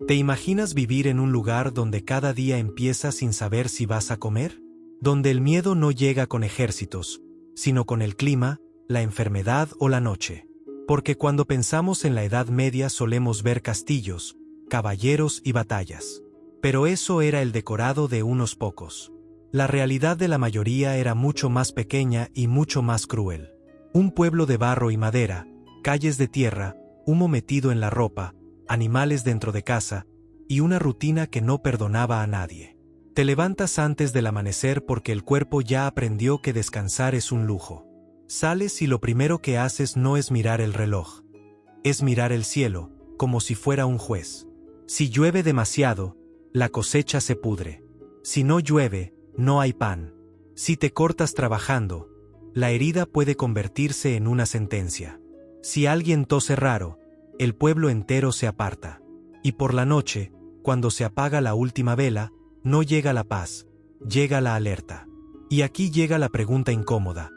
¿Te imaginas vivir en un lugar donde cada día empieza sin saber si vas a comer? Donde el miedo no llega con ejércitos, sino con el clima, la enfermedad o la noche. Porque cuando pensamos en la Edad Media solemos ver castillos, caballeros y batallas. Pero eso era el decorado de unos pocos. La realidad de la mayoría era mucho más pequeña y mucho más cruel. Un pueblo de barro y madera, calles de tierra, humo metido en la ropa, animales dentro de casa, y una rutina que no perdonaba a nadie. Te levantas antes del amanecer porque el cuerpo ya aprendió que descansar es un lujo. Sales y lo primero que haces no es mirar el reloj. Es mirar el cielo, como si fuera un juez. Si llueve demasiado, la cosecha se pudre. Si no llueve, no hay pan. Si te cortas trabajando, la herida puede convertirse en una sentencia. Si alguien tose raro, el pueblo entero se aparta. Y por la noche, cuando se apaga la última vela, no llega la paz, llega la alerta. Y aquí llega la pregunta incómoda.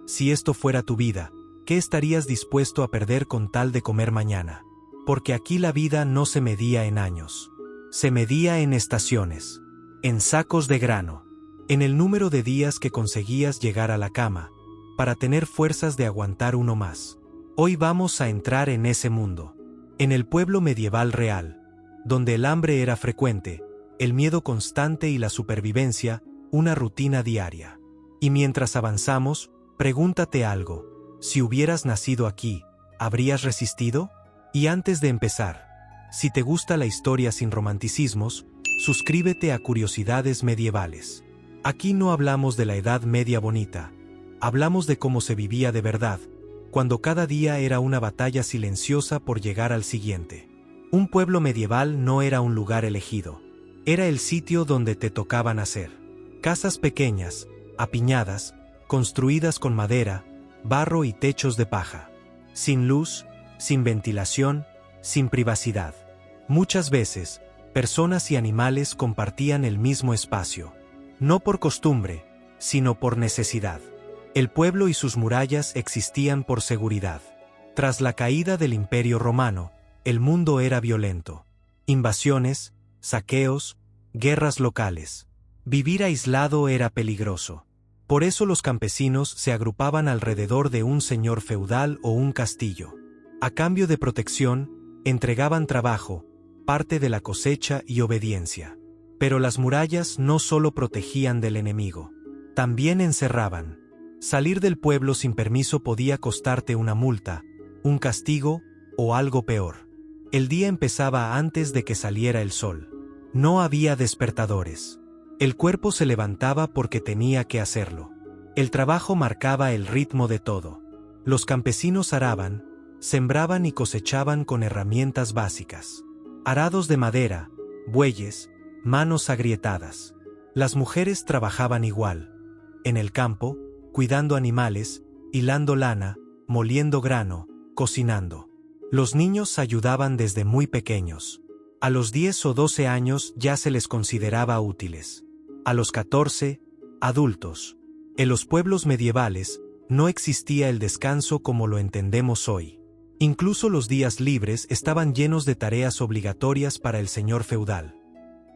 Si esto fuera tu vida, ¿qué estarías dispuesto a perder con tal de comer mañana? Porque aquí la vida no se medía en años. Se medía en estaciones, en sacos de grano, en el número de días que conseguías llegar a la cama, para tener fuerzas de aguantar uno más. Hoy vamos a entrar en ese mundo. En el pueblo medieval real, donde el hambre era frecuente, el miedo constante y la supervivencia, una rutina diaria. Y mientras avanzamos, pregúntate algo. Si hubieras nacido aquí, ¿habrías resistido? Y antes de empezar, si te gusta la historia sin romanticismos, suscríbete a Curiosidades Medievales. Aquí no hablamos de la Edad Media bonita, hablamos de cómo se vivía de verdad, cuando cada día era una batalla silenciosa por llegar al siguiente. Un pueblo medieval no era un lugar elegido, era el sitio donde te tocaba nacer. Casas pequeñas, apiñadas, construidas con madera, barro y techos de paja. Sin luz, sin ventilación, sin privacidad. Muchas veces, personas y animales compartían el mismo espacio. No por costumbre, sino por necesidad. El pueblo y sus murallas existían por seguridad. Tras la caída del Imperio Romano, el mundo era violento. Invasiones, saqueos, guerras locales. Vivir aislado era peligroso. Por eso los campesinos se agrupaban alrededor de un señor feudal o un castillo. A cambio de protección, entregaban trabajo, parte de la cosecha y obediencia. Pero las murallas no solo protegían del enemigo, también encerraban. Salir del pueblo sin permiso podía costarte una multa, un castigo o algo peor. El día empezaba antes de que saliera el sol. No había despertadores. El cuerpo se levantaba porque tenía que hacerlo. El trabajo marcaba el ritmo de todo. Los campesinos araban, sembraban y cosechaban con herramientas básicas. Arados de madera, bueyes, manos agrietadas. Las mujeres trabajaban igual. En el campo, cuidando animales, hilando lana, moliendo grano, cocinando. Los niños ayudaban desde muy pequeños. A los 10 o 12 años ya se les consideraba útiles. A los 14, adultos. En los pueblos medievales, no existía el descanso como lo entendemos hoy. Incluso los días libres estaban llenos de tareas obligatorias para el señor feudal.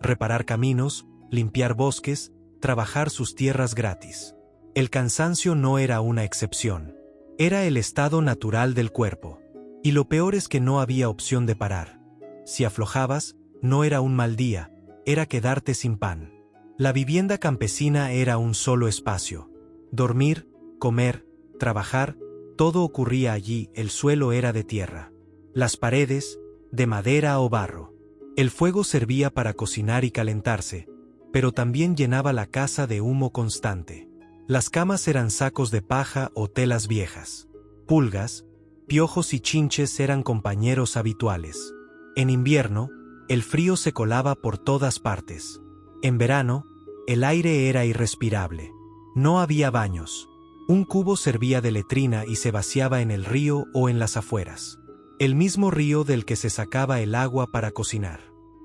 Reparar caminos, limpiar bosques, trabajar sus tierras gratis. El cansancio no era una excepción. Era el estado natural del cuerpo. Y lo peor es que no había opción de parar. Si aflojabas, no era un mal día, era quedarte sin pan. La vivienda campesina era un solo espacio. Dormir, comer, trabajar, todo ocurría allí. El suelo era de tierra. Las paredes, de madera o barro. El fuego servía para cocinar y calentarse, pero también llenaba la casa de humo constante. Las camas eran sacos de paja o telas viejas. Pulgas, piojos y chinches eran compañeros habituales. En invierno, el frío se colaba por todas partes. En verano, el aire era irrespirable. No había baños. Un cubo servía de letrina y se vaciaba en el río o en las afueras. El mismo río del que se sacaba el agua para cocinar.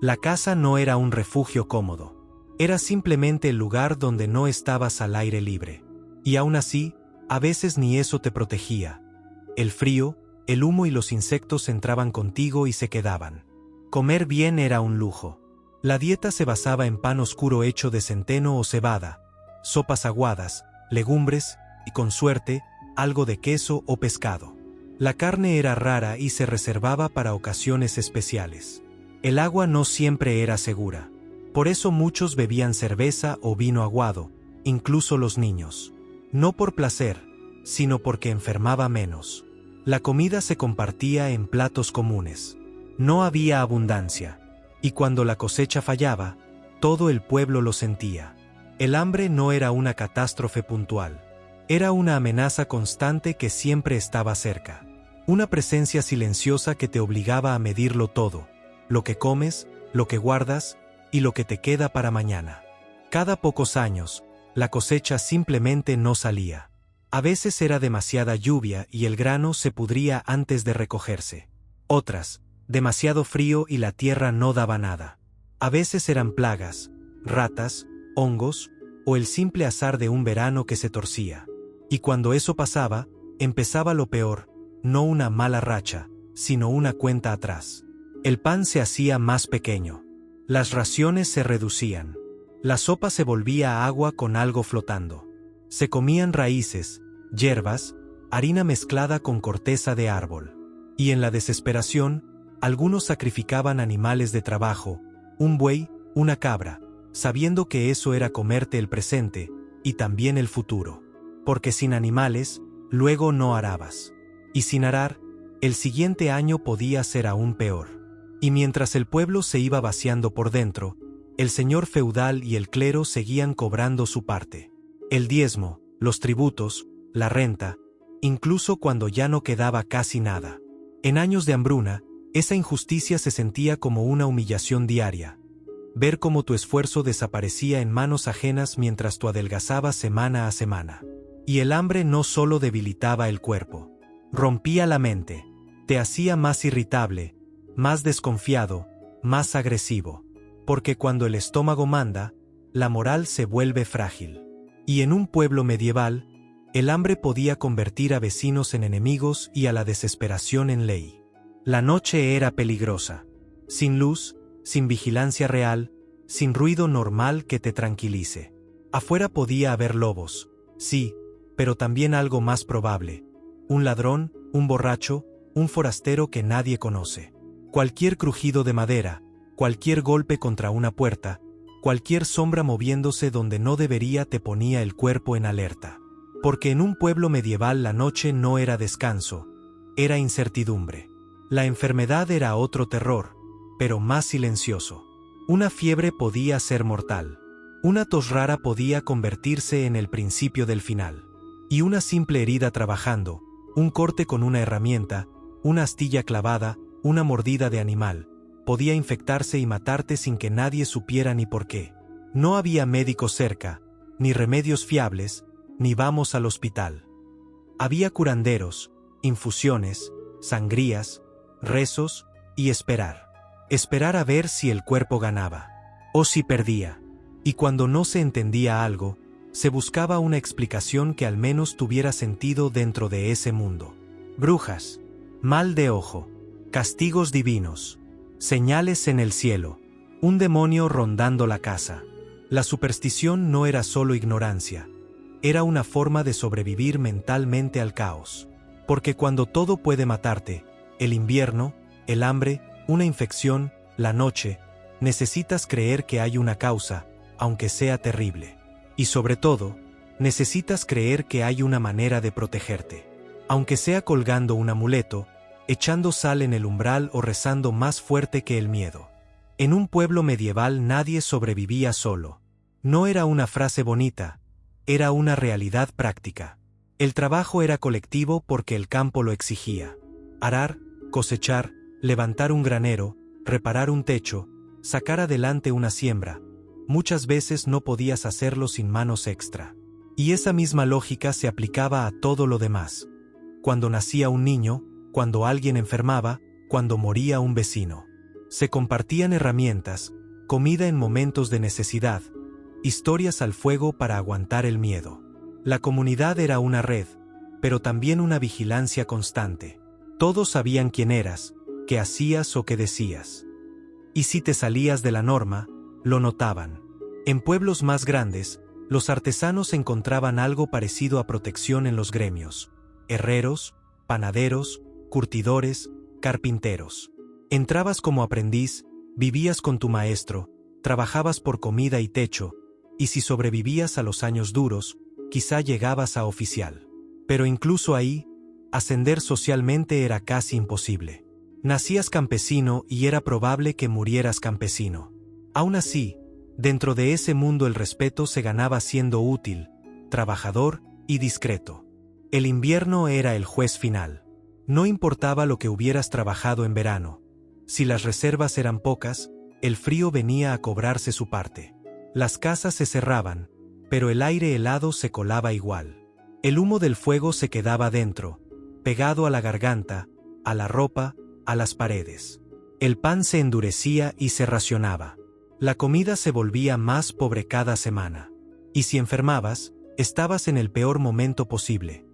La casa no era un refugio cómodo. Era simplemente el lugar donde no estabas al aire libre. Y aún así, a veces ni eso te protegía. El frío, el humo y los insectos entraban contigo y se quedaban. Comer bien era un lujo. La dieta se basaba en pan oscuro hecho de centeno o cebada, sopas aguadas, legumbres y, con suerte, algo de queso o pescado. La carne era rara y se reservaba para ocasiones especiales. El agua no siempre era segura. Por eso muchos bebían cerveza o vino aguado, incluso los niños. No por placer, sino porque enfermaba menos. La comida se compartía en platos comunes. No había abundancia. Y cuando la cosecha fallaba, todo el pueblo lo sentía. El hambre no era una catástrofe puntual. Era una amenaza constante que siempre estaba cerca. Una presencia silenciosa que te obligaba a medirlo todo. Lo que comes, lo que guardas y lo que te queda para mañana. Cada pocos años, la cosecha simplemente no salía. A veces era demasiada lluvia y el grano se pudría antes de recogerse. Otras, demasiado frío y la tierra no daba nada. A veces eran plagas, ratas, hongos, o el simple azar de un verano que se torcía. Y cuando eso pasaba, empezaba lo peor, no una mala racha, sino una cuenta atrás. El pan se hacía más pequeño. Las raciones se reducían. La sopa se volvía agua con algo flotando. Se comían raíces, hierbas, harina mezclada con corteza de árbol. Y en la desesperación, algunos sacrificaban animales de trabajo, un buey, una cabra, sabiendo que eso era comerte el presente, y también el futuro. Porque sin animales, luego no arabas. Y sin arar, el siguiente año podía ser aún peor. Y mientras el pueblo se iba vaciando por dentro, el señor feudal y el clero seguían cobrando su parte. El diezmo, los tributos, la renta, incluso cuando ya no quedaba casi nada. En años de hambruna, esa injusticia se sentía como una humillación diaria. Ver cómo tu esfuerzo desaparecía en manos ajenas mientras tú adelgazabas semana a semana. Y el hambre no solo debilitaba el cuerpo, rompía la mente, te hacía más irritable, más desconfiado, más agresivo. Porque cuando el estómago manda, la moral se vuelve frágil. Y en un pueblo medieval, el hambre podía convertir a vecinos en enemigos y a la desesperación en ley. La noche era peligrosa. Sin luz, sin vigilancia real, sin ruido normal que te tranquilice. Afuera podía haber lobos, sí, pero también algo más probable. Un ladrón, un borracho, un forastero que nadie conoce. Cualquier crujido de madera, cualquier golpe contra una puerta, cualquier sombra moviéndose donde no debería te ponía el cuerpo en alerta. Porque en un pueblo medieval la noche no era descanso, era incertidumbre. La enfermedad era otro terror, pero más silencioso. Una fiebre podía ser mortal. Una tos rara podía convertirse en el principio del final. Y una simple herida trabajando, un corte con una herramienta, una astilla clavada, una mordida de animal, podía infectarse y matarte sin que nadie supiera ni por qué. No había médicos cerca, ni remedios fiables, ni vamos al hospital. Había curanderos, infusiones, sangrías, rezos y esperar. Esperar a ver si el cuerpo ganaba, o si perdía. Y cuando no se entendía algo, se buscaba una explicación que al menos tuviera sentido dentro de ese mundo. Brujas, mal de ojo, castigos divinos, señales en el cielo, un demonio rondando la casa. La superstición no era solo ignorancia, era una forma de sobrevivir mentalmente al caos. Porque cuando todo puede matarte, el invierno, el hambre, una infección, la noche, necesitas creer que hay una causa, aunque sea terrible. Y sobre todo, necesitas creer que hay una manera de protegerte. Aunque sea colgando un amuleto, echando sal en el umbral o rezando más fuerte que el miedo. En un pueblo medieval nadie sobrevivía solo. No era una frase bonita, era una realidad práctica. El trabajo era colectivo porque el campo lo exigía. Arar, cosechar, levantar un granero, reparar un techo, sacar adelante una siembra. Muchas veces no podías hacerlo sin manos extra. Y esa misma lógica se aplicaba a todo lo demás. Cuando nacía un niño, cuando alguien enfermaba, cuando moría un vecino. Se compartían herramientas, comida en momentos de necesidad, historias al fuego para aguantar el miedo. La comunidad era una red, pero también una vigilancia constante. Todos sabían quién eras, qué hacías o qué decías. Y si te salías de la norma, lo notaban. En pueblos más grandes, los artesanos encontraban algo parecido a protección en los gremios: herreros, panaderos, curtidores, carpinteros. Entrabas como aprendiz, vivías con tu maestro, trabajabas por comida y techo, y si sobrevivías a los años duros, quizá llegabas a oficial. Pero incluso ahí, ascender socialmente era casi imposible. Nacías campesino y era probable que murieras campesino. Aún así, dentro de ese mundo el respeto se ganaba siendo útil, trabajador y discreto. El invierno era el juez final. No importaba lo que hubieras trabajado en verano. Si las reservas eran pocas, el frío venía a cobrarse su parte. Las casas se cerraban, pero el aire helado se colaba igual. El humo del fuego se quedaba dentro, pegado a la garganta, a la ropa, a las paredes. El pan se endurecía y se racionaba. La comida se volvía más pobre cada semana. Y si enfermabas, estabas en el peor momento posible.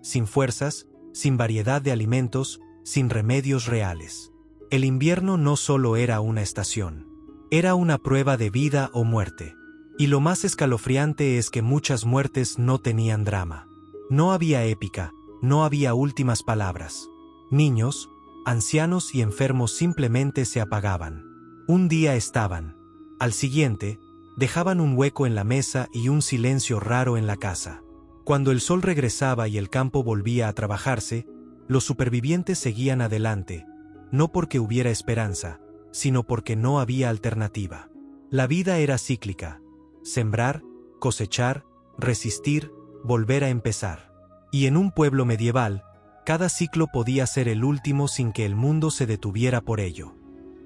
Sin fuerzas, sin variedad de alimentos, sin remedios reales. El invierno no solo era una estación. Era una prueba de vida o muerte. Y lo más escalofriante es que muchas muertes no tenían drama. No había épica, no había últimas palabras. Niños, ancianos y enfermos simplemente se apagaban. Un día estaban. Al siguiente, dejaban un hueco en la mesa y un silencio raro en la casa. Cuando el sol regresaba y el campo volvía a trabajarse, los supervivientes seguían adelante, no porque hubiera esperanza, sino porque no había alternativa. La vida era cíclica: sembrar, cosechar, resistir, volver a empezar. Y en un pueblo medieval, cada ciclo podía ser el último sin que el mundo se detuviera por ello.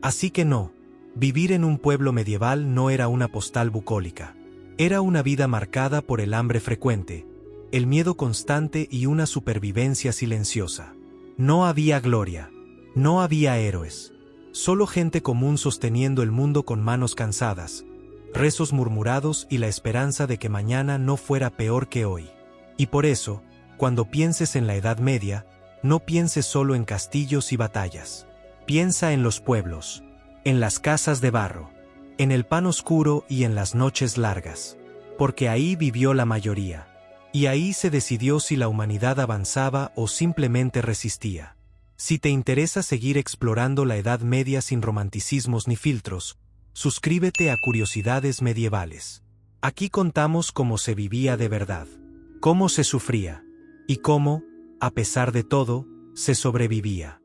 Así que no, vivir en un pueblo medieval no era una postal bucólica. Era una vida marcada por el hambre frecuente, el miedo constante y una supervivencia silenciosa. No había gloria, no había héroes, solo gente común sosteniendo el mundo con manos cansadas, rezos murmurados y la esperanza de que mañana no fuera peor que hoy. Y por eso, cuando pienses en la Edad Media, no pienses solo en castillos y batallas. Piensa en los pueblos, en las casas de barro, en el pan oscuro y en las noches largas. Porque ahí vivió la mayoría. Y ahí se decidió si la humanidad avanzaba o simplemente resistía. Si te interesa seguir explorando la Edad Media sin romanticismos ni filtros, suscríbete a Curiosidades Medievales. Aquí contamos cómo se vivía de verdad, cómo se sufría, y cómo, a pesar de todo, se sobrevivía.